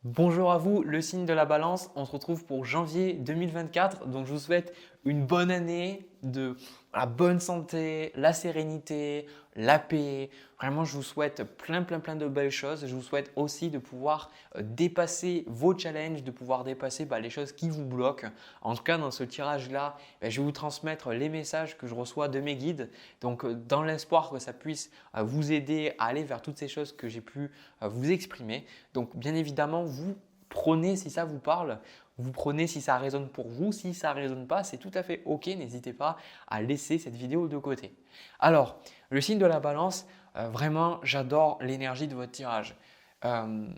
Bonjour à vous, le signe de la balance. On se retrouve pour janvier 2024. Donc, je vous souhaite une bonne année de la bonne santé, la sérénité, la paix. Vraiment, je vous souhaite plein de belles choses. Je vous souhaite aussi de pouvoir dépasser vos challenges, de pouvoir dépasser les choses qui vous bloquent. En tout cas, dans ce tirage-là, je vais vous transmettre les messages que je reçois de mes guides. Donc, dans l'espoir que ça puisse vous aider à aller vers toutes ces choses que j'ai pu vous exprimer. Donc, bien évidemment, vous prenez si ça vous parle, vous prenez si ça résonne pour vous. Si ça ne résonne pas, c'est tout à fait OK. N'hésitez pas à laisser cette vidéo de côté. Alors, le signe de la balance, vraiment, j'adore l'énergie de votre tirage. Euh,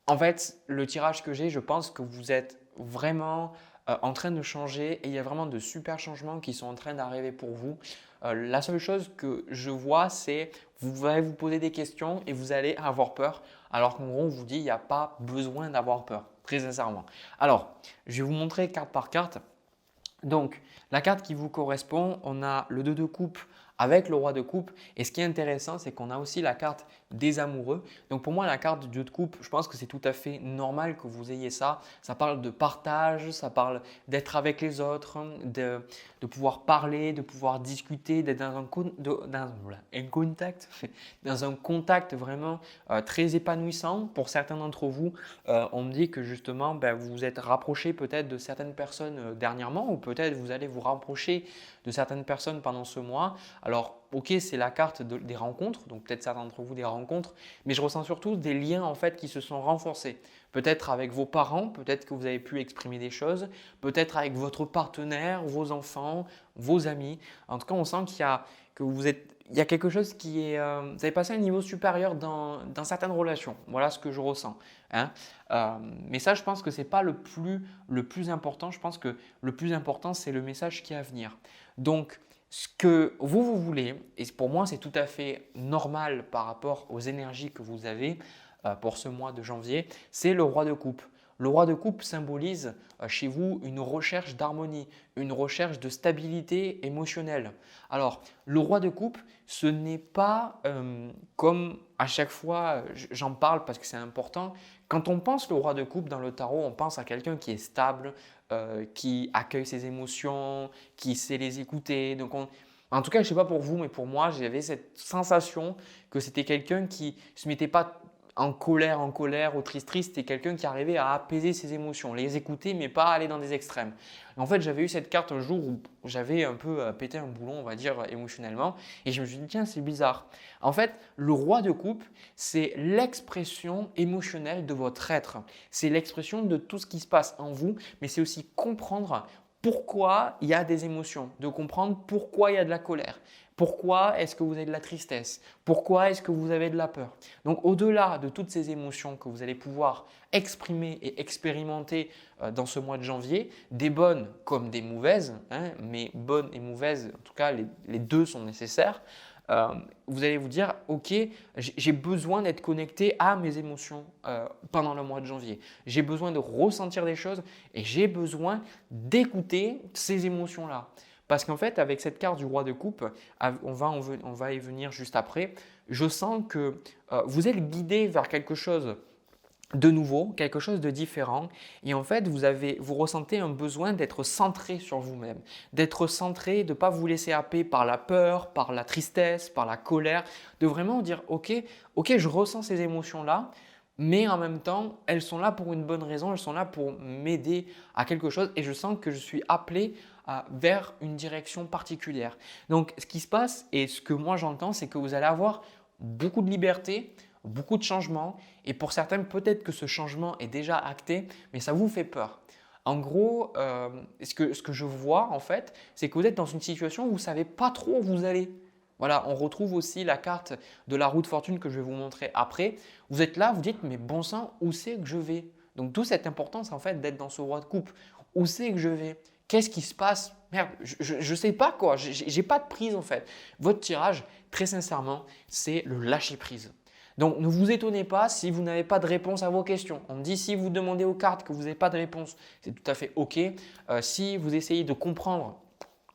En fait, le tirage que j'ai, je pense que vous êtes vraiment en train de changer et il y a vraiment de super changements qui sont en train d'arriver pour vous. La seule chose que je vois, c'est vous allez vous poser des questions et vous allez avoir peur, alors qu'en gros, on vous dit il n'y a pas besoin d'avoir peur, très sincèrement. Alors, je vais vous montrer carte par carte. Donc, la carte qui vous correspond, on a le 2 de coupe avec le roi de coupe. Et ce qui est intéressant, c'est qu'on a aussi la carte des amoureux. Donc, pour moi, la carte du 2 de coupe, je pense que c'est tout à fait normal que vous ayez ça. Ça parle de partage, ça parle d'être avec les autres, de pouvoir parler, de pouvoir discuter, d'être dans un contact, dans un contact vraiment très épanouissant. Pour certains d'entre vous, on me dit que justement, vous vous êtes rapproché peut-être de certaines personnes dernièrement ou peut-être vous allez vous rapprocher de certaines personnes pendant ce mois. Alors, ok, c'est la carte des rencontres, donc peut-être certains d'entre vous des rencontres, mais je ressens surtout des liens en fait qui se sont renforcés. Peut-être avec vos parents, peut-être que vous avez pu exprimer des choses, peut-être avec votre partenaire, vos enfants, vos amis. En tout cas, on sent il y a quelque chose qui est… vous avez passé à un niveau supérieur dans certaines relations. Voilà ce que je ressens, hein. Mais ça, je pense que ce n'est pas le plus important. Je pense que le plus important, c'est le message qui est à venir. Donc, ce que vous voulez, et pour moi, c'est tout à fait normal par rapport aux énergies que vous avez pour ce mois de janvier, c'est le roi de coupe. Le roi de coupe symbolise chez vous une recherche d'harmonie, une recherche de stabilité émotionnelle. Alors, le roi de coupe, ce n'est pas comme à chaque fois, j'en parle parce que c'est important. Quand on pense le roi de coupe dans le tarot, on pense à quelqu'un qui est stable, qui accueille ses émotions, qui sait les écouter. En tout cas, je ne sais pas pour vous, mais pour moi, j'avais cette sensation que c'était quelqu'un qui ne se mettait pas en colère ou triste, c'était quelqu'un qui arrivait à apaiser ses émotions, les écouter, mais pas aller dans des extrêmes. En fait, j'avais eu cette carte un jour où j'avais un peu pété un boulon, on va dire, émotionnellement, et je me suis dit, tiens, c'est bizarre. En fait, le roi de coupe, c'est l'expression émotionnelle de votre être. C'est l'expression de tout ce qui se passe en vous, mais c'est aussi comprendre pourquoi il y a des émotions, de comprendre pourquoi il y a de la colère. Pourquoi est-ce que vous avez de la tristesse? Pourquoi est-ce que vous avez de la peur? Donc, au-delà de toutes ces émotions que vous allez pouvoir exprimer et expérimenter dans ce mois de janvier, des bonnes comme des mauvaises, hein, mais bonnes et mauvaises, en tout cas, les deux sont nécessaires. Vous allez vous dire, ok, j'ai besoin d'être connecté à mes émotions pendant le mois de janvier. J'ai besoin de ressentir des choses et j'ai besoin d'écouter ces émotions-là. Parce qu'en fait, avec cette carte du roi de coupe, on va y venir juste après, je sens que vous êtes guidé vers quelque chose de nouveau, quelque chose de différent. Et en fait, vous ressentez un besoin d'être centré sur vous-même, d'être centré, de ne pas vous laisser happer par la peur, par la tristesse, par la colère, de vraiment dire ok, je ressens ces émotions-là, mais en même temps, elles sont là pour une bonne raison, elles sont là pour m'aider à quelque chose et je sens que je suis appelé vers une direction particulière. Donc, ce qui se passe et ce que moi j'entends, c'est que vous allez avoir beaucoup de liberté, beaucoup de changements et pour certains, peut-être que ce changement est déjà acté, mais ça vous fait peur. En gros, ce que je vois en fait, c'est que vous êtes dans une situation où vous ne savez pas trop où vous allez. Voilà, on retrouve aussi la carte de la roue de fortune que je vais vous montrer après. Vous êtes là, vous dites, mais bon sang, où c'est que je vais? Donc, d'où cette importance en fait d'être dans ce roi de coupe. Où c'est que je vais? Qu'est-ce qui se passe? Merde, je ne sais pas quoi, j'ai pas de prise en fait. Votre tirage, très sincèrement, c'est le lâcher prise. Donc, ne vous étonnez pas si vous n'avez pas de réponse à vos questions. On me dit si vous demandez aux cartes que vous n'avez pas de réponse, c'est tout à fait OK. Si vous essayez de comprendre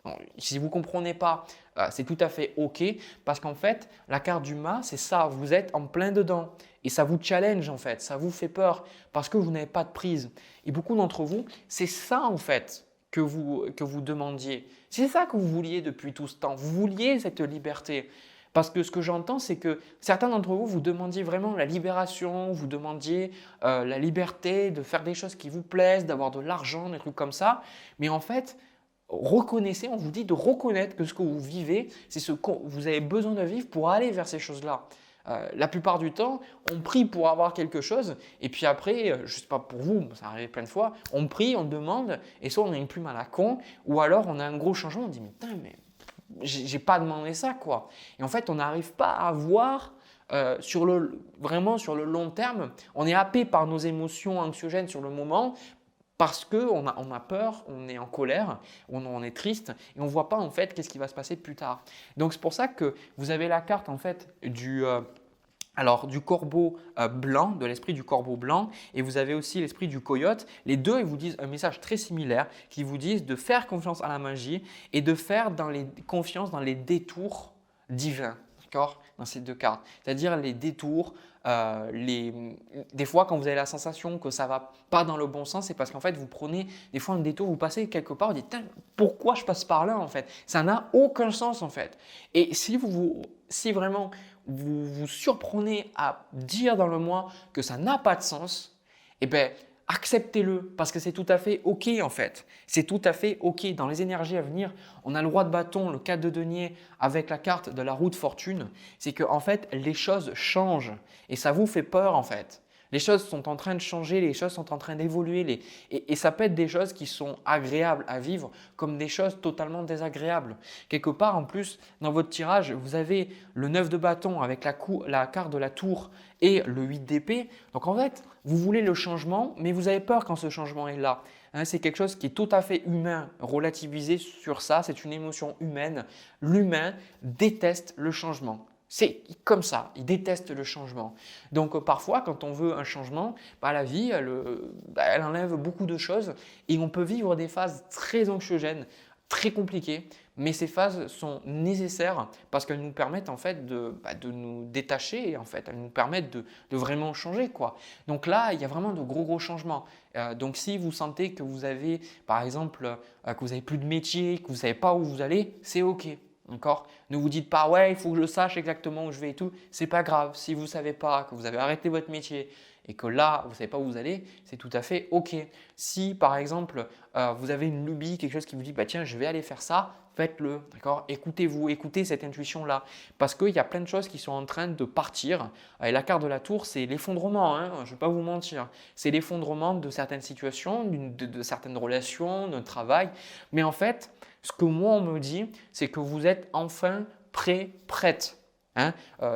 Alors, si vous ne comprenez pas, c'est tout à fait OK parce qu'en fait, la carte du mât, c'est ça, vous êtes en plein dedans et ça vous challenge en fait, ça vous fait peur parce que vous n'avez pas de prise. Et beaucoup d'entre vous, c'est ça en fait que vous demandiez. C'est ça que vous vouliez depuis tout ce temps. Vous vouliez cette liberté. Parce que ce que j'entends, c'est que certains d'entre vous, vous demandiez vraiment la libération, vous demandiez la liberté de faire des choses qui vous plaisent, d'avoir de l'argent, des trucs comme ça. Mais en fait, reconnaissez, on vous dit de reconnaître que ce que vous vivez, c'est ce que vous avez besoin de vivre pour aller vers ces choses-là. La plupart du temps, on prie pour avoir quelque chose et puis après, je ne sais pas pour vous, ça arrive plein de fois, on prie, on demande et soit on a une plume à la con ou alors on a un gros changement, on dit mais putain, mais j'ai pas demandé ça quoi. Et en fait, on n'arrive pas à voir vraiment sur le long terme, on est happé par nos émotions anxiogènes sur le moment parce qu'on a peur, on est en colère, on est triste et on ne voit pas en fait qu'est-ce qui va se passer plus tard. Donc c'est pour ça que vous avez la carte en fait du corbeau blanc, de l'esprit du corbeau blanc et vous avez aussi l'esprit du coyote. Les deux, ils vous disent un message très similaire qui vous disent de faire confiance à la magie et de faire confiance dans les détours divins. D'accord, dans ces deux cartes. C'est-à-dire les détours, des fois quand vous avez la sensation que ça ne va pas dans le bon sens, c'est parce qu'en fait vous prenez des fois un détour, vous passez quelque part, vous dites pourquoi je passe par là en fait? Ça n'a aucun sens en fait. Et si vraiment vous vous surprenez à dire dans le moi que ça n'a pas de sens, eh bien acceptez-le parce que c'est tout à fait OK en fait. C'est tout à fait OK. Dans les énergies à venir, on a le roi de bâton, le 4 de denier avec la carte de la roue de fortune. C'est que en fait, les choses changent et ça vous fait peur en fait. Les choses sont en train de changer, les choses sont en train d'évoluer et ça peut être des choses qui sont agréables à vivre comme des choses totalement désagréables. Quelque part en plus, dans votre tirage, vous avez le 9 de bâton avec la carte de la tour et le 8 d'épée. Donc en fait, vous voulez le changement, mais vous avez peur quand ce changement est là. C'est quelque chose qui est tout à fait humain. Relativiser sur ça, c'est une émotion humaine. L'humain déteste le changement. C'est comme ça, il déteste le changement. Donc parfois, quand on veut un changement, la vie, elle enlève beaucoup de choses et on peut vivre des phases très anxiogènes, très compliquées, mais ces phases sont nécessaires parce qu'elles nous permettent en fait de nous détacher, en fait, elles nous permettent de vraiment changer, quoi. Donc là, il y a vraiment de gros changements. Donc si vous sentez que vous avez, par exemple, que vous n'avez plus de métier, que vous ne savez pas où vous allez, c'est OK. D'accord? Ne vous dites pas ouais, il faut que je sache exactement où je vais et tout. C'est pas grave. Si vous ne savez pas, que vous avez arrêté votre métier et que là, vous ne savez pas où vous allez, c'est tout à fait OK. Si par exemple, vous avez une lubie, quelque chose qui vous dit bah, tiens, je vais aller faire ça, faites-le. D'accord? Écoutez-vous, écoutez cette intuition-là. Parce qu'il y a plein de choses qui sont en train de partir. Et la carte de la tour, c'est l'effondrement. Hein, je ne vais pas vous mentir. C'est l'effondrement de certaines situations, de certaines relations, d'un travail. Mais en fait, ce que moi on me dit, c'est que vous êtes enfin prêt, prête. Hein?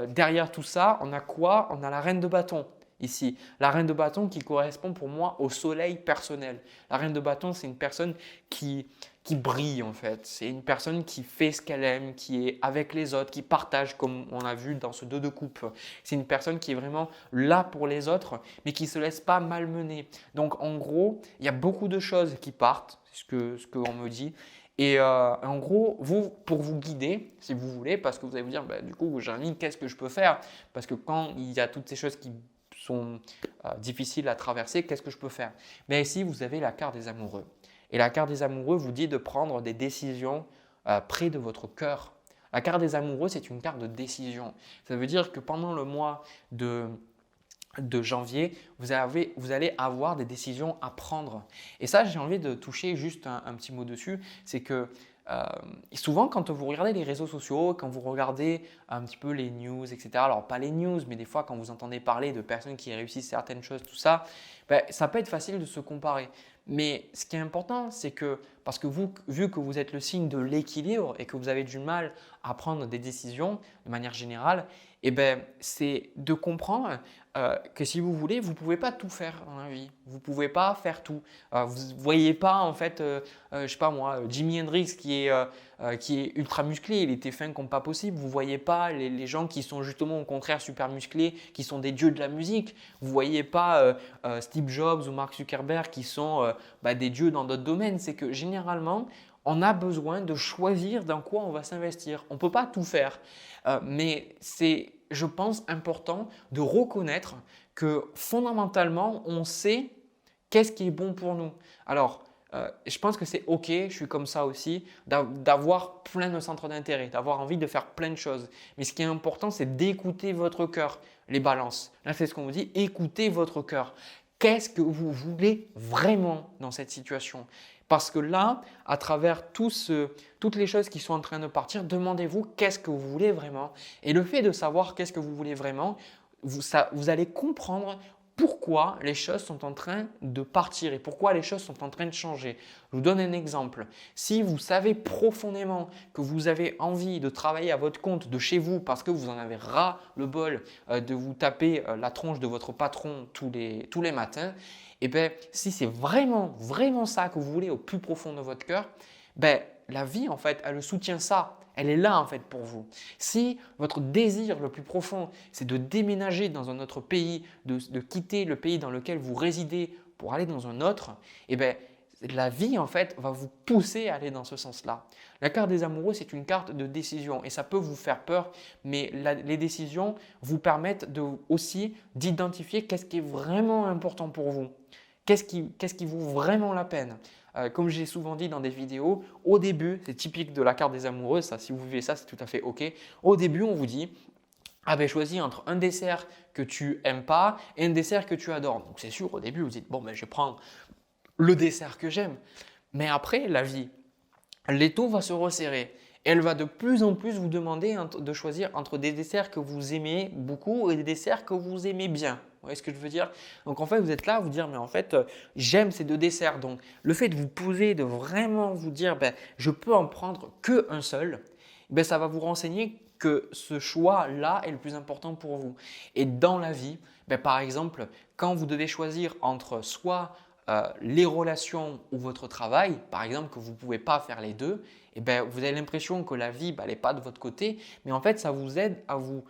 Derrière tout ça, on a quoi? On a la reine de bâton ici. La reine de bâton qui correspond pour moi au soleil personnel. La reine de bâton, c'est une personne qui brille en fait. C'est une personne qui fait ce qu'elle aime, qui est avec les autres, qui partage comme on a vu dans ce 2 de coupe. C'est une personne qui est vraiment là pour les autres, mais qui ne se laisse pas malmener. Donc en gros, il y a beaucoup de choses qui partent, c'est ce qu'on me dit. Et en gros, pour vous guider, si vous voulez, parce que vous allez vous dire, du coup, Jean-Louis, qu'est-ce que je peux faire? Parce que quand il y a toutes ces choses qui sont difficiles à traverser, qu'est-ce que je peux faire? Mais ici, vous avez la carte des amoureux. Et la carte des amoureux vous dit de prendre des décisions près de votre cœur. La carte des amoureux, c'est une carte de décision. Ça veut dire que pendant le mois de janvier, vous allez avoir des décisions à prendre. Et ça, j'ai envie de toucher juste un petit mot dessus, c'est que souvent quand vous regardez les réseaux sociaux, quand vous regardez un petit peu les news, etc., alors pas les news, mais des fois quand vous entendez parler de personnes qui réussissent certaines choses, tout ça, ça peut être facile de se comparer. Mais ce qui est important, c'est que, parce que vu que vous êtes le signe de l'équilibre et que vous avez du mal à prendre des décisions de manière générale, c'est de comprendre que si vous voulez, vous ne pouvez pas tout faire dans la vie. Vous ne pouvez pas faire tout. Vous ne voyez pas en fait, je sais pas moi, Jimi Hendrix qui est ultra musclé, il était fin comme pas possible. Vous ne voyez pas les gens qui sont justement au contraire super musclés, qui sont des dieux de la musique. Vous ne voyez pas Steve Jobs ou Mark Zuckerberg qui sont des dieux dans d'autres domaines. C'est que généralement, on a besoin de choisir dans quoi on va s'investir. On ne peut pas tout faire, mais c'est, je pense, important de reconnaître que fondamentalement, on sait qu'est-ce qui est bon pour nous. Alors, je pense que c'est OK, je suis comme ça aussi, d'avoir plein de centres d'intérêt, d'avoir envie de faire plein de choses. Mais ce qui est important, c'est d'écouter votre cœur, les balances. Là, c'est ce qu'on vous dit, écoutez votre cœur. Qu'est-ce que vous voulez vraiment dans cette situation? Parce que là, à travers toutes les choses qui sont en train de partir, demandez-vous qu'est-ce que vous voulez vraiment. Et le fait de savoir qu'est-ce que vous voulez vraiment, vous allez comprendre pourquoi les choses sont en train de partir et pourquoi les choses sont en train de changer. Je vous donne un exemple. Si vous savez profondément que vous avez envie de travailler à votre compte de chez vous parce que vous en avez ras le bol de vous taper la tronche de votre patron tous les matins, et bien, si c'est vraiment, vraiment ça que vous voulez au plus profond de votre cœur, ben, la vie, en fait, elle soutient ça. Elle est là, en fait, pour vous. Si votre désir le plus profond, c'est de déménager dans un autre pays, de quitter le pays dans lequel vous résidez pour aller dans un autre, eh bien, la vie, en fait, va vous pousser à aller dans ce sens-là. La carte des amoureux, c'est une carte de décision et ça peut vous faire peur, mais les décisions vous permettent aussi d'identifier qu'est-ce qui est vraiment important pour vous. Qu'est-ce qui vaut vraiment la peine? Comme j'ai souvent dit dans des vidéos, au début, c'est typique de la carte des amoureux, ça, si vous vivez ça, c'est tout à fait OK. Au début, on vous dit, ah ben choisis entre un dessert que tu n'aimes pas et un dessert que tu adores. Donc c'est sûr, au début, vous dites, bon, ben, je prends le dessert que j'aime. Mais après, la vie, l'étau va se resserrer. Elle va de plus en plus vous demander de choisir entre des desserts que vous aimez beaucoup et des desserts que vous aimez bien. Vous voyez ce que je veux dire? Donc en fait, vous êtes là à vous dire, mais en fait, j'aime ces deux desserts. Donc le fait de vous poser, de vraiment vous dire, ben, je peux en prendre qu'un seul, ben, ça va vous renseigner que ce choix-là est le plus important pour vous. Et dans la vie, ben, par exemple, quand vous devez choisir entre soit les relations ou votre travail, par exemple, que vous ne pouvez pas faire les deux, eh bien, vous avez l'impression que la vie n'est pas de votre côté, mais en fait, ça vous aide à vous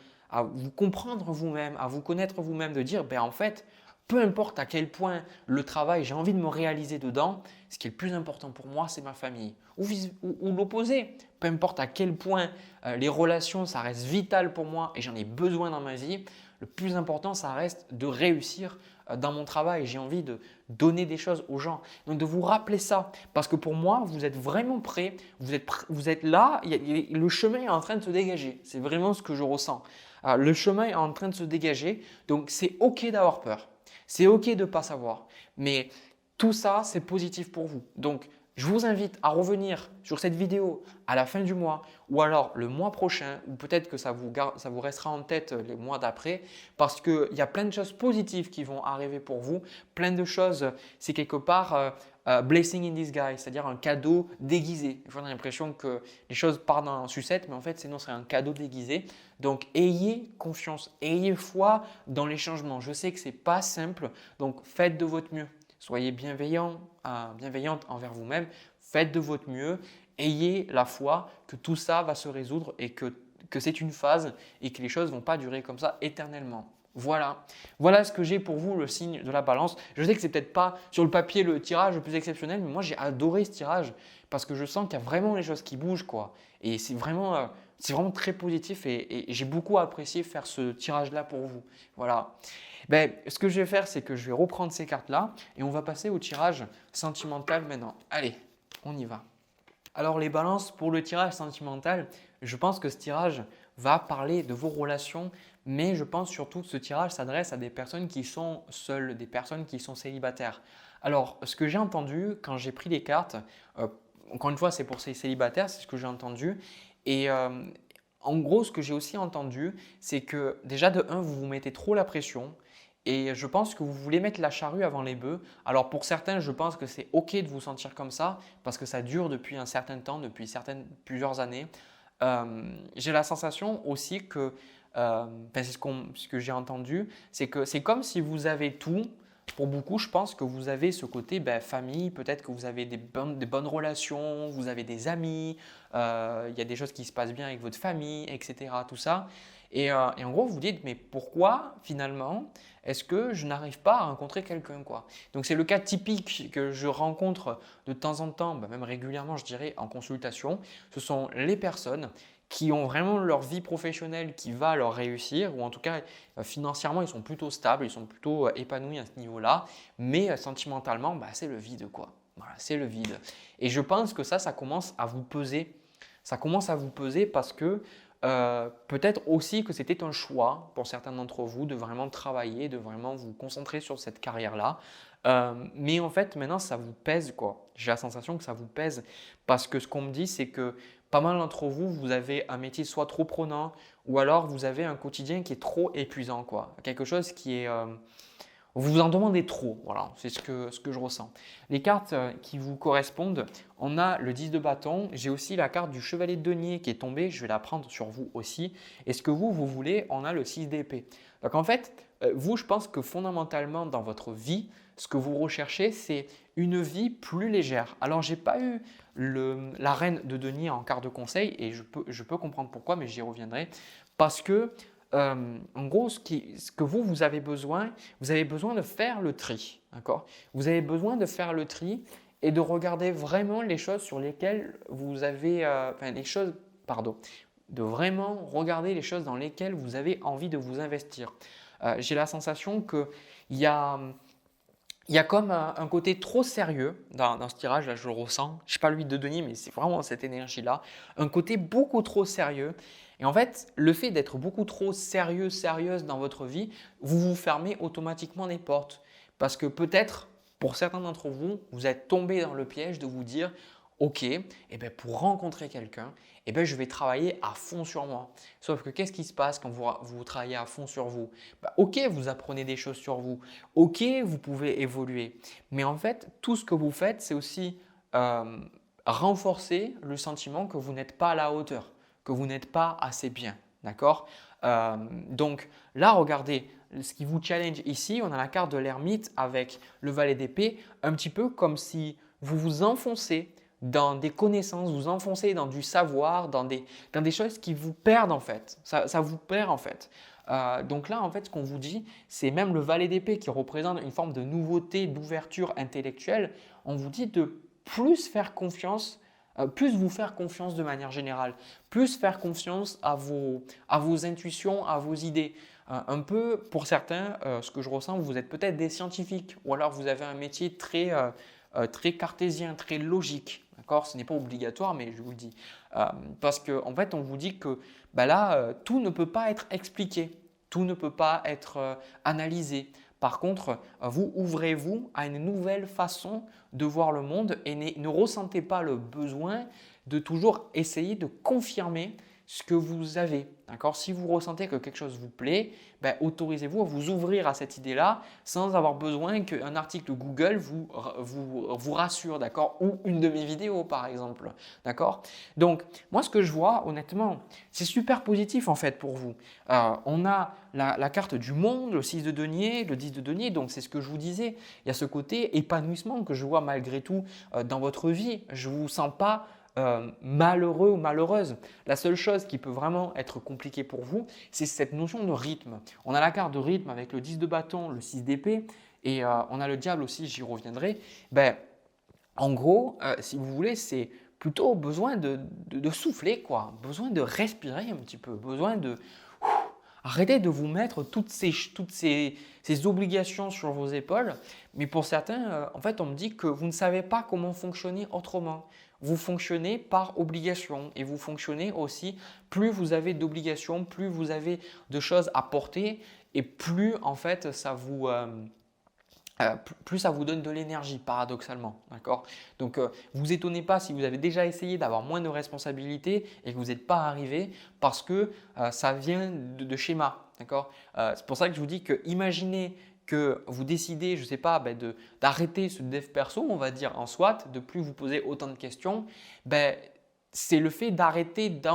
comprendre vous-même, à vous connaître vous-même, de dire, ben, en fait, peu importe à quel point le travail, j'ai envie de me réaliser dedans, ce qui est le plus important pour moi, c'est ma famille. Ou l'opposé, peu importe à quel point les relations, ça reste vital pour moi et j'en ai besoin dans ma vie, le plus important, ça reste de réussir dans mon travail. J'ai envie de donner des choses aux gens. Donc, de vous rappeler ça. Parce que pour moi, vous êtes vraiment prêts. Vous êtes là. Le chemin est en train de se dégager. C'est vraiment ce que je ressens. Le chemin est en train de se dégager. Donc, c'est OK d'avoir peur. C'est OK de ne pas savoir. Mais tout ça, c'est positif pour vous. Donc, je vous invite à revenir sur cette vidéo à la fin du mois ou alors le mois prochain ou peut-être que ça vous restera en tête les mois d'après parce qu'il y a plein de choses positives qui vont arriver pour vous. Plein de choses, c'est quelque part blessing in disguise, c'est-à-dire un cadeau déguisé. On a l'impression que les choses partent en sucette, mais en fait, sinon, c'est un cadeau déguisé. Donc, ayez confiance, ayez foi dans les changements. Je sais que ce n'est pas simple, donc faites de votre mieux. Soyez bienveillante envers vous-même, faites de votre mieux, ayez la foi que tout ça va se résoudre et que c'est une phase et que les choses ne vont pas durer comme ça éternellement. Voilà ce que j'ai pour vous, le signe de la balance. Je sais que ce n'est peut-être pas sur le papier le tirage le plus exceptionnel, mais moi j'ai adoré ce tirage parce que je sens qu'il y a vraiment les choses qui bougent, quoi. Et c'est vraiment très positif et j'ai beaucoup apprécié faire ce tirage-là pour vous. Voilà. Ben, ce que je vais faire, c'est que je vais reprendre ces cartes-là et on va passer au tirage sentimental maintenant. Allez, on y va. Alors les balances, pour le tirage sentimental, je pense que ce tirage va parler de vos relations, mais je pense surtout que ce tirage s'adresse à des personnes qui sont seules, des personnes qui sont célibataires. Alors, ce que j'ai entendu quand j'ai pris les cartes, encore une fois, c'est pour ces célibataires, c'est ce que j'ai entendu. Et en gros, ce que j'ai aussi entendu, c'est que déjà de un, vous vous mettez trop la pression. Et je pense que vous voulez mettre la charrue avant les bœufs. Alors pour certains, je pense que c'est OK de vous sentir comme ça parce que ça dure depuis un certain temps, depuis plusieurs années. J'ai la sensation aussi que, c'est ce que j'ai entendu, c'est que c'est comme si vous avez tout. Pour beaucoup, je pense que vous avez ce côté famille, peut-être que vous avez des bonnes relations, vous avez des amis, il y a des choses qui se passent bien avec votre famille, etc. Tout ça. Et en gros, vous dites, mais pourquoi finalement est-ce que je n'arrive pas à rencontrer quelqu'un quoi? Donc c'est le cas typique que je rencontre de temps en temps, même régulièrement je dirais en consultation. Ce sont les personnes qui ont vraiment leur vie professionnelle qui va leur réussir ou en tout cas financièrement ils sont plutôt stables, ils sont plutôt épanouis à ce niveau-là, mais sentimentalement c'est le vide quoi. Voilà, c'est le vide. Et je pense que ça commence à vous peser. Ça commence à vous peser parce que peut-être aussi que c'était un choix pour certains d'entre vous de vraiment travailler, de vraiment vous concentrer sur cette carrière-là. Mais en fait, maintenant, ça vous pèse quoi. J'ai la sensation que ça vous pèse parce que ce qu'on me dit, c'est que pas mal d'entre vous, vous avez un métier soit trop prenant ou alors vous avez un quotidien qui est trop épuisant quoi. Quelque chose qui est… vous vous en demandez trop, voilà, c'est ce que je ressens. Les cartes qui vous correspondent, on a le 10 de bâton, j'ai aussi la carte du chevalier de denier qui est tombée, je vais la prendre sur vous aussi. Et ce que vous voulez, on a le 6 d'épée. Donc en fait, vous, je pense que fondamentalement dans votre vie, ce que vous recherchez, c'est une vie plus légère. Alors, je n'ai pas eu la reine de denier en carte de conseil et je peux comprendre pourquoi, mais j'y reviendrai. Parce que en gros, ce que vous avez besoin de faire le tri. D'accord? Vous avez besoin de faire le tri et de regarder vraiment les choses sur lesquelles vous avez, de vraiment regarder les choses dans lesquelles vous avez envie de vous investir. J'ai la sensation qu'il y a, il y a comme un côté trop sérieux dans ce tirage, là je le ressens. Je ne sais pas lui de Denis, mais c'est vraiment cette énergie-là. Un côté beaucoup trop sérieux. Et en fait, le fait d'être beaucoup trop sérieux, sérieuse dans votre vie, vous vous fermez automatiquement des portes. Parce que peut-être, pour certains d'entre vous, vous êtes tombé dans le piège de vous dire ok, pour rencontrer quelqu'un, je vais travailler à fond sur moi. Sauf que qu'est-ce qui se passe quand vous travaillez à fond sur vous? Ok, vous apprenez des choses sur vous. Ok, vous pouvez évoluer. Mais en fait, tout ce que vous faites, c'est aussi renforcer le sentiment que vous n'êtes pas à la hauteur, que vous n'êtes pas assez bien. D'accord? Donc là, regardez, ce qui vous challenge ici, on a la carte de l'ermite avec le valet d'épée, un petit peu comme si vous vous enfoncez dans des connaissances, vous enfoncez dans du savoir, dans des choses qui vous perdent en fait. Ça vous perd en fait. Donc là, en fait, ce qu'on vous dit, c'est même le valet d'épée qui représente une forme de nouveauté, d'ouverture intellectuelle. On vous dit de plus faire confiance, plus vous faire confiance de manière générale, plus faire confiance à vos intuitions, à vos idées. Un peu, pour certains, ce que je ressens, vous êtes peut-être des scientifiques ou alors vous avez un métier très cartésien, très logique. D'accord? Ce n'est pas obligatoire, mais je vous le dis. Parce qu'en fait, on vous dit que là, tout ne peut pas être expliqué, tout ne peut pas être analysé. Par contre, vous ouvrez-vous à une nouvelle façon de voir le monde et ne ressentez pas le besoin de toujours essayer de confirmer ce que vous avez. D'accord? Si vous ressentez que quelque chose vous plaît, autorisez-vous à vous ouvrir à cette idée-là sans avoir besoin qu'un article Google vous rassure, d'accord? Ou une de mes vidéos par exemple. D'accord? Donc, moi ce que je vois honnêtement, c'est super positif en fait pour vous. On a la carte du monde, le 6 de denier, le 10 de denier, donc c'est ce que je vous disais. Il y a ce côté épanouissement que je vois malgré tout dans votre vie. Je ne vous sens pas malheureux ou malheureuse. La seule chose qui peut vraiment être compliquée pour vous, c'est cette notion de rythme. On a la carte de rythme avec le 10 de bâton, le 6 d'épée et on a le diable aussi, j'y reviendrai. En gros, si vous voulez, c'est plutôt besoin de souffler, quoi. Besoin de respirer un petit peu, besoin de… Arrêtez de vous mettre toutes ces obligations sur vos épaules. Mais pour certains, en fait, on me dit que vous ne savez pas comment fonctionner autrement. Vous fonctionnez par obligation et vous fonctionnez aussi, plus vous avez d'obligations, plus vous avez de choses à porter et plus en fait plus ça vous donne de l'énergie paradoxalement. D'accord? Donc, vous étonnez pas si vous avez déjà essayé d'avoir moins de responsabilités et que vous n'êtes pas arrivé parce que ça vient de schémas. D'accord? C'est pour ça que je vous dis que imaginez que vous décidez, je ne sais pas, d'arrêter ce dev perso, on va dire en soit, de plus vous poser autant de questions, c'est le fait d'arrêter de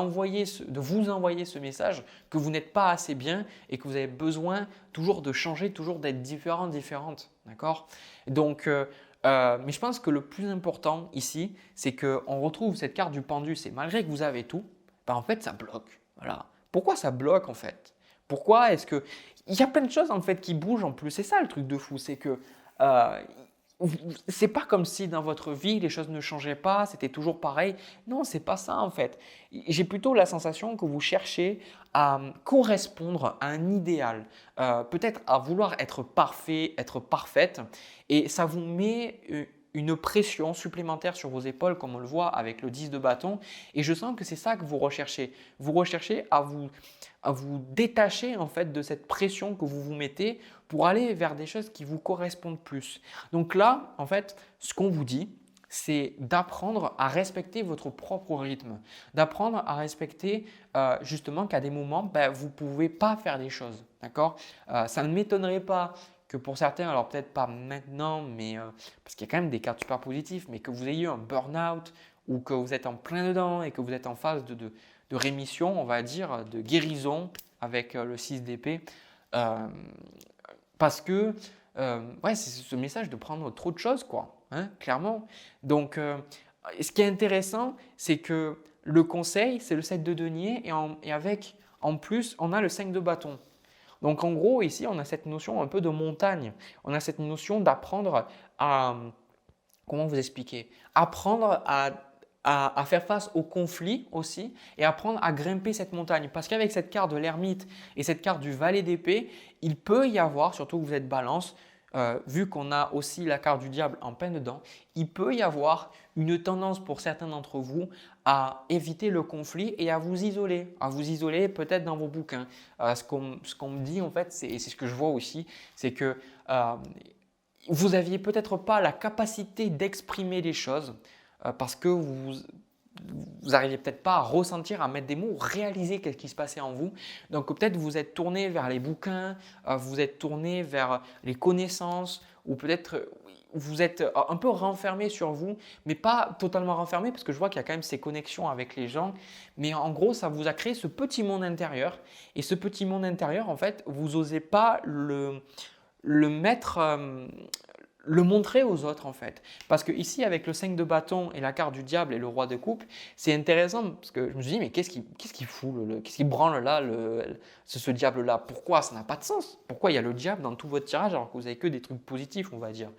vous envoyer ce message que vous n'êtes pas assez bien et que vous avez besoin toujours de changer, toujours d'être différente. D'accord? Donc, mais je pense que le plus important ici, c'est qu'on retrouve cette carte du pendu, c'est malgré que vous avez tout, en fait ça bloque. Voilà. Pourquoi ça bloque en fait? Pourquoi est-ce que… Il y a plein de choses en fait qui bougent en plus. C'est ça le truc de fou, c'est que euh, c'est pas comme si dans votre vie les choses ne changeaient pas, c'était toujours pareil. Non, c'est pas ça en fait. J'ai plutôt la sensation que vous cherchez à correspondre à un idéal, peut-être à vouloir être parfait, être parfaite, et ça vous met une pression supplémentaire sur vos épaules, comme on le voit avec le 10 de bâton. Et je sens que c'est ça que vous recherchez. Vous recherchez à vous détacher en fait de cette pression que vous vous mettez pour aller vers des choses qui vous correspondent plus. Donc là, en fait, ce qu'on vous dit, c'est d'apprendre à respecter votre propre rythme, d'apprendre à respecter justement qu'à des moments, vous ne pouvez pas faire des choses. D'accord. Ça ne m'étonnerait pas que pour certains, alors peut-être pas maintenant, mais parce qu'il y a quand même des cas super positifs, mais que vous ayez eu un burn-out ou que vous êtes en plein dedans et que vous êtes en phase de rémission, on va dire, de guérison avec le 6 d'épée. Parce que ouais, c'est ce message de prendre trop de choses, quoi, hein, clairement. Donc, ce qui est intéressant, c'est que le conseil, c'est le 7 de denier et avec, en plus, on a le 5 de bâton. Donc, en gros, ici, on a cette notion un peu de montagne. On a cette notion d'apprendre à… Comment vous expliquer? Apprendre à faire face au conflit aussi et apprendre à grimper cette montagne. Parce qu'avec cette carte de l'ermite et cette carte du valet d'épée, il peut y avoir, surtout que vous êtes balance, vu qu'on a aussi la carte du diable en plein dedans, il peut y avoir une tendance pour certains d'entre vous à éviter le conflit et à vous isoler peut-être dans vos bouquins. Ce qu'on me dit en fait, et c'est ce que je vois aussi, c'est que vous n'aviez peut-être pas la capacité d'exprimer les choses parce que vous n'arriviez peut-être pas à ressentir, à mettre des mots, réaliser ce qui se passait en vous. Donc peut-être vous êtes tourné vers les bouquins, vous êtes tourné vers les connaissances ou peut-être vous êtes un peu renfermé sur vous, mais pas totalement renfermé parce que je vois qu'il y a quand même ces connexions avec les gens. Mais en gros, ça vous a créé ce petit monde intérieur et ce petit monde intérieur, en fait, vous n'osez pas le mettre… le montrer aux autres en fait. Parce que ici avec le 5 de bâton et la carte du diable et le roi de coupe, c'est intéressant parce que je me suis dit mais qu'est-ce qui fout, qu'est-ce qui branle là ce diable là? Pourquoi? Ça n'a pas de sens. Pourquoi il y a le diable dans tout votre tirage alors que vous n'avez que des trucs positifs on va dire.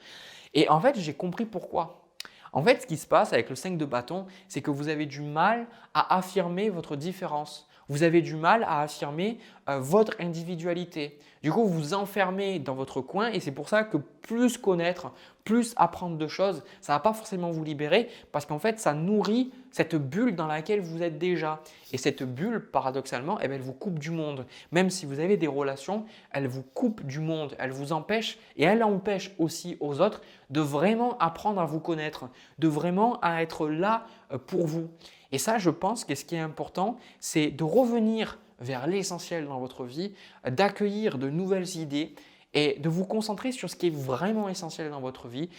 Et en fait j'ai compris pourquoi. En fait ce qui se passe avec le 5 de bâton, c'est que vous avez du mal à affirmer votre différence. Vous avez du mal à affirmer votre individualité. Du coup, vous vous enfermez dans votre coin et c'est pour ça que plus connaître, plus apprendre de choses, ça ne va pas forcément vous libérer parce qu'en fait, ça nourrit cette bulle dans laquelle vous êtes déjà. Et cette bulle, paradoxalement, elle vous coupe du monde. Même si vous avez des relations, elle vous coupe du monde, elle vous empêche et elle empêche aussi aux autres de vraiment apprendre à vous connaître, de vraiment à être là pour vous. Et ça, je pense que ce qui est important, c'est de revenir vers l'essentiel dans votre vie, d'accueillir de nouvelles idées et de vous concentrer sur ce qui est vraiment essentiel dans votre vie.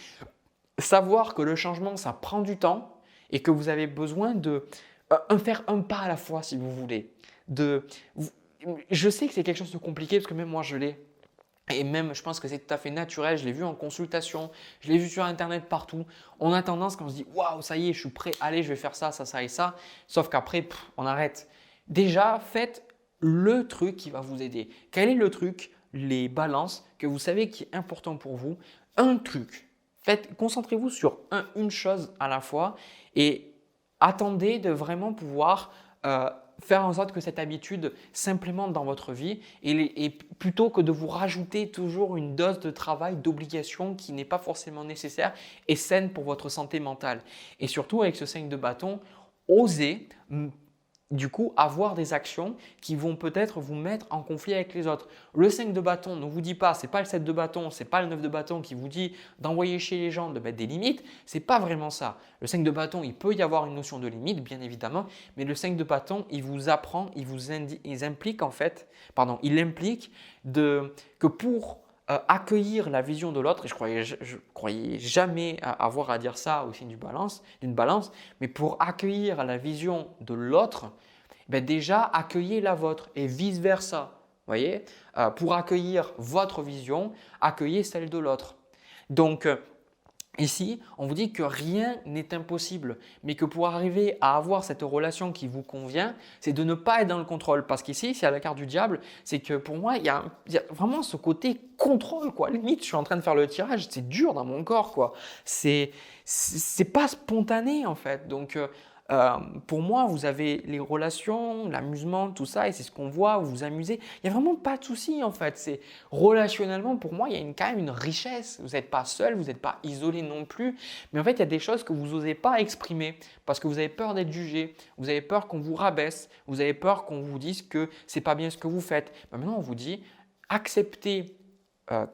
Savoir que le changement, ça prend du temps et que vous avez besoin de faire un pas à la fois si vous voulez. Je sais que c'est quelque chose de compliqué parce que même moi, je l'ai. Et même, je pense que c'est tout à fait naturel. Je l'ai vu en consultation, je l'ai vu sur Internet partout. On a tendance quand on se dit « Waouh, ça y est, je suis prêt, allez, je vais faire ça, ça, ça et ça ». Sauf qu'après, on arrête. Déjà, faites le truc qui va vous aider. Quel est le truc, les balances que vous savez qui est important pour vous? Un truc. Concentrez-vous sur une chose à la fois et attendez de vraiment pouvoir faire en sorte que cette habitude s'implémente dans votre vie et plutôt que de vous rajouter toujours une dose de travail, d'obligation qui n'est pas forcément nécessaire et saine pour votre santé mentale. Et surtout avec ce 5 de bâton, osez du coup avoir des actions qui vont peut-être vous mettre en conflit avec les autres. Le 5 de bâton ne vous dit pas, ce n'est pas le 7 de bâton, ce n'est pas le 9 de bâton qui vous dit d'envoyer chez les gens, de mettre des limites. Ce n'est pas vraiment ça. Le 5 de bâton, il peut y avoir une notion de limite, bien évidemment, mais le 5 de bâton, il vous apprend, il implique en fait, il implique que pour accueillir la vision de l'autre, et je croyais jamais avoir à dire ça au signe d'une balance, mais pour accueillir la vision de l'autre, déjà accueillez la vôtre et vice versa. Voyez, pour accueillir votre vision, accueillez celle de l'autre. Donc Ici, on vous dit que rien n'est impossible, mais que pour arriver à avoir cette relation qui vous convient, c'est de ne pas être dans le contrôle. Parce qu'ici, c'est à la carte du diable, c'est que pour moi, il y a vraiment ce côté contrôle, quoi. Limite, je suis en train de faire le tirage, c'est dur dans mon corps, quoi. C'est pas spontané, en fait. Donc, pour moi, vous avez les relations, l'amusement, tout ça, et c'est ce qu'on voit, vous vous amusez. Il n'y a vraiment pas de souci, en fait. C'est relationnellement, pour moi, il y a quand même une richesse. Vous n'êtes pas seul, vous n'êtes pas isolé non plus. Mais en fait, il y a des choses que vous n'osez pas exprimer parce que vous avez peur d'être jugé, vous avez peur qu'on vous rabaisse, vous avez peur qu'on vous dise que c'est pas bien ce que vous faites. Ben maintenant, on vous dit acceptez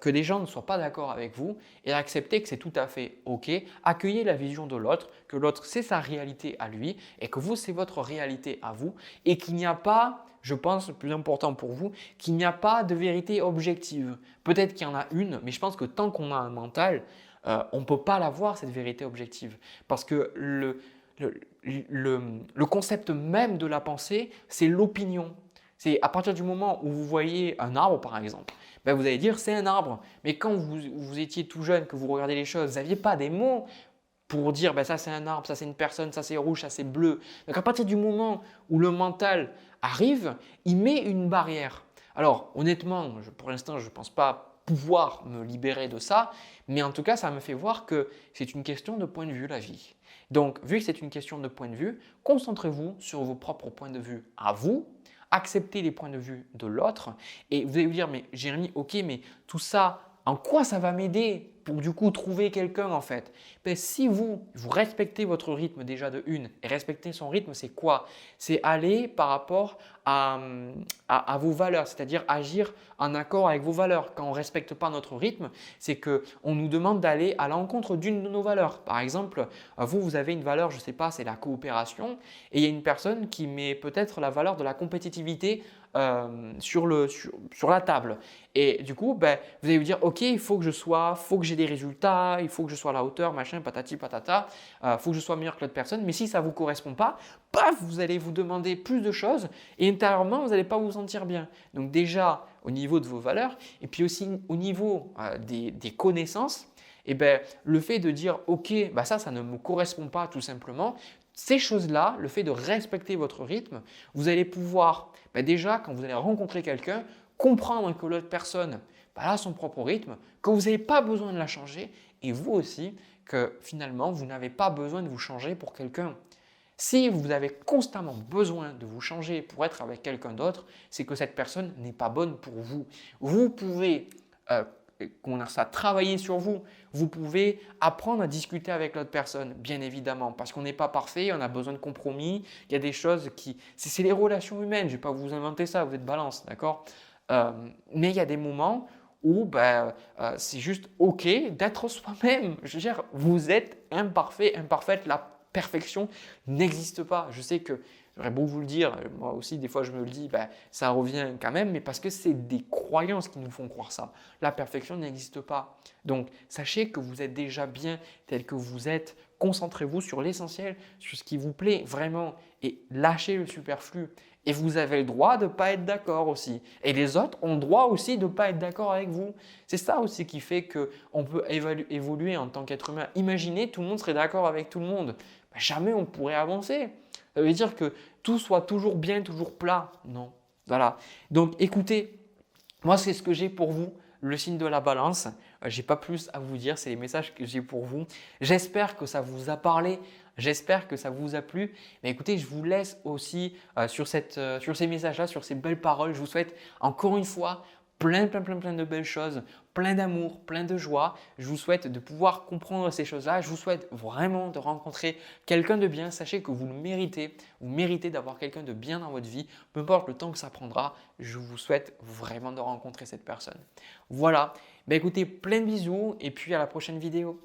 que des gens ne soient pas d'accord avec vous et accepter que c'est tout à fait OK. Accueillez la vision de l'autre, que l'autre c'est sa réalité à lui et que vous c'est votre réalité à vous et qu'il n'y a pas, je pense, le plus important pour vous, qu'il n'y a pas de vérité objective. Peut-être qu'il y en a une, mais je pense que tant qu'on a un mental, on ne peut pas l'avoir cette vérité objective parce que le concept même de la pensée, c'est l'opinion. C'est à partir du moment où vous voyez un arbre, par exemple, ben vous allez dire c'est un arbre. Mais quand vous étiez tout jeune, que vous regardez les choses, vous n'aviez pas des mots pour dire ben ça c'est un arbre, ça c'est une personne, ça c'est rouge, ça c'est bleu. Donc à partir du moment où le mental arrive, il met une barrière. Alors honnêtement, pour l'instant, je ne pense pas pouvoir me libérer de ça, mais en tout cas, ça me fait voir que c'est une question de point de vue, la vie. Donc, vu que c'est une question de point de vue, concentrez-vous sur vos propres points de vue à vous, acceptez les points de vue de l'autre et vous allez vous dire, mais Jérémy, ok, mais tout ça, en quoi ça va m'aider pour du coup trouver quelqu'un en fait? Ben, si vous respectez votre rythme déjà de une et respecter son rythme, c'est quoi? C'est aller par rapport à vos valeurs, c'est-à-dire agir en accord avec vos valeurs. Quand on ne respecte pas notre rythme, c'est qu'on nous demande d'aller à l'encontre d'une de nos valeurs. Par exemple, vous avez une valeur, je ne sais pas, c'est la coopération et il y a une personne qui met peut-être la valeur de la compétitivité sur la table. Et du coup, ben, vous allez vous dire, ok, il faut que j'ai des résultats, il faut que je sois à la hauteur, machin, patati patata, il faut que je sois meilleur que l'autre personne. Mais si ça ne vous correspond pas, paf, vous allez vous demander plus de choses et intérieurement, vous n'allez pas vous sentir bien. Donc déjà, au niveau de vos valeurs et puis aussi au niveau des connaissances, et ben, le fait de dire, ok, ben ça ne me correspond pas tout simplement, ces choses-là, le fait de respecter votre rythme, vous allez pouvoir, déjà, quand vous allez rencontrer quelqu'un, comprendre que l'autre personne a son propre rythme, que vous n'avez pas besoin de la changer et vous aussi, que finalement, vous n'avez pas besoin de vous changer pour quelqu'un. Si vous avez constamment besoin de vous changer pour être avec quelqu'un d'autre, c'est que cette personne n'est pas bonne pour vous. Vous pouvez travailler sur vous. Vous pouvez apprendre à discuter avec l'autre personne, bien évidemment, parce qu'on n'est pas parfait, on a besoin de compromis. Il y a des choses qui… C'est les relations humaines, je ne vais pas vous inventer ça, vous êtes balance, d'accord? Mais il y a des moments où c'est juste OK d'être soi-même. Je veux dire, vous êtes imparfait, imparfaite, la perfection n'existe pas. Je sais que j'aurais beau vous le dire, moi aussi des fois je me le dis, ça revient quand même, mais parce que c'est des croyances qui nous font croire ça. La perfection n'existe pas. Donc sachez que vous êtes déjà bien tel que vous êtes. Concentrez-vous sur l'essentiel, sur ce qui vous plaît vraiment et lâchez le superflu. Et vous avez le droit de ne pas être d'accord aussi. Et les autres ont le droit aussi de ne pas être d'accord avec vous. C'est ça aussi qui fait qu'on peut évoluer en tant qu'être humain. Imaginez, tout le monde serait d'accord avec tout le monde. Jamais on pourrait avancer. Ça veut dire que tout soit toujours bien, toujours plat. Non. Voilà. Donc écoutez, moi c'est ce que j'ai pour vous, le signe de la balance. Je n'ai pas plus à vous dire, c'est les messages que j'ai pour vous. J'espère que ça vous a parlé. J'espère que ça vous a plu. Mais écoutez, je vous laisse aussi sur ces messages-là, sur ces belles paroles. Je vous souhaite encore une fois plein de belles choses, plein d'amour, plein de joie. Je vous souhaite de pouvoir comprendre ces choses-là. Je vous souhaite vraiment de rencontrer quelqu'un de bien. Sachez que vous le méritez. Vous méritez d'avoir quelqu'un de bien dans votre vie. Peu importe le temps que ça prendra, je vous souhaite vraiment de rencontrer cette personne. Voilà. Écoutez, plein de bisous et puis à la prochaine vidéo.